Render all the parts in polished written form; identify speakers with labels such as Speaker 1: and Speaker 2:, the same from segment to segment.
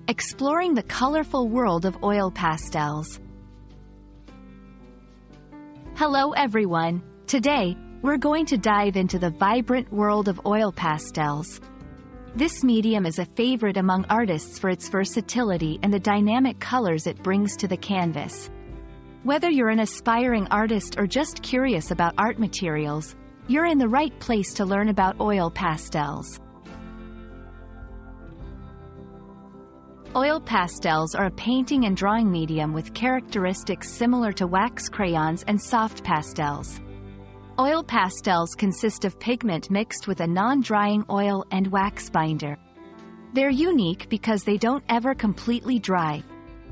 Speaker 1: exploring the colorful world of oil pastels. Hello everyone! Today, we're going to dive into the vibrant world of oil pastels. This medium is a favorite among artists for its versatility and the dynamic colors it brings to the canvas. Whether you're an aspiring artist or just curious about art materials, you're in the right place to learn about oil pastels. Oil pastels are a painting and drawing medium with characteristics similar to wax crayons and soft pastels. Oil pastels consist of pigment mixed with a non-drying oil and wax binder. They're unique because they don't ever completely dry,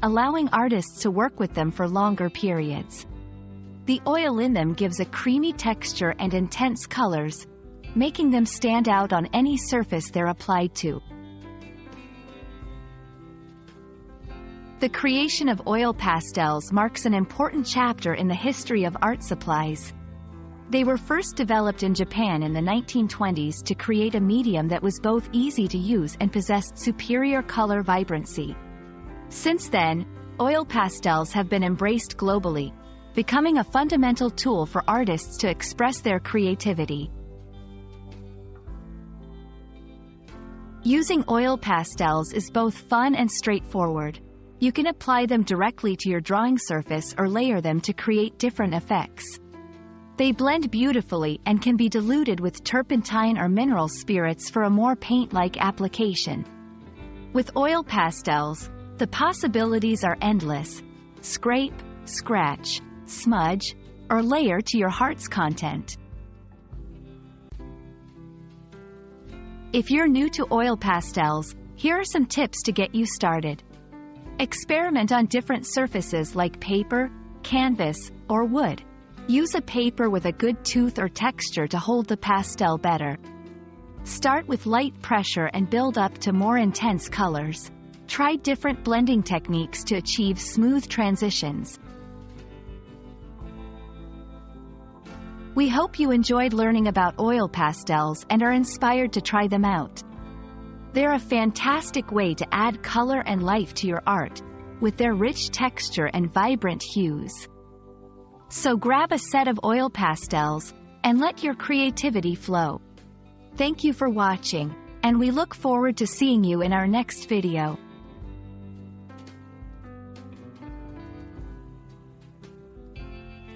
Speaker 1: allowing artists to work with them for longer periods. The oil in them gives a creamy texture and intense colors, making them stand out on any surface they're applied to. The creation of oil pastels marks an important chapter in the history of art supplies. They were first developed in Japan in the 1920s to create a medium that was both easy to use and possessed superior color vibrancy. Since then, oil pastels have been embraced globally, becoming a fundamental tool for artists to express their creativity. Using oil pastels is both fun and straightforward. You can apply them directly to your drawing surface or layer them to create different effects. They blend beautifully and can be diluted with turpentine or mineral spirits for a more paint-like application. With oil pastels, the possibilities are endless. Scrape, scratch, smudge, or layer to your heart's content. If you're new to oil pastels, here are some tips to get you started. Experiment on different surfaces like paper, canvas, or wood. Use a paper with a good tooth or texture to hold the pastel better. Start with light pressure and build up to more intense colors. Try different blending techniques to achieve smooth transitions. We hope you enjoyed learning about oil pastels and are inspired to try them out. They're a fantastic way to add color and life to your art, with their rich texture and vibrant hues. So grab a set of oil pastels, and let your creativity flow. Thank you for watching, and we look forward to seeing you in our next video.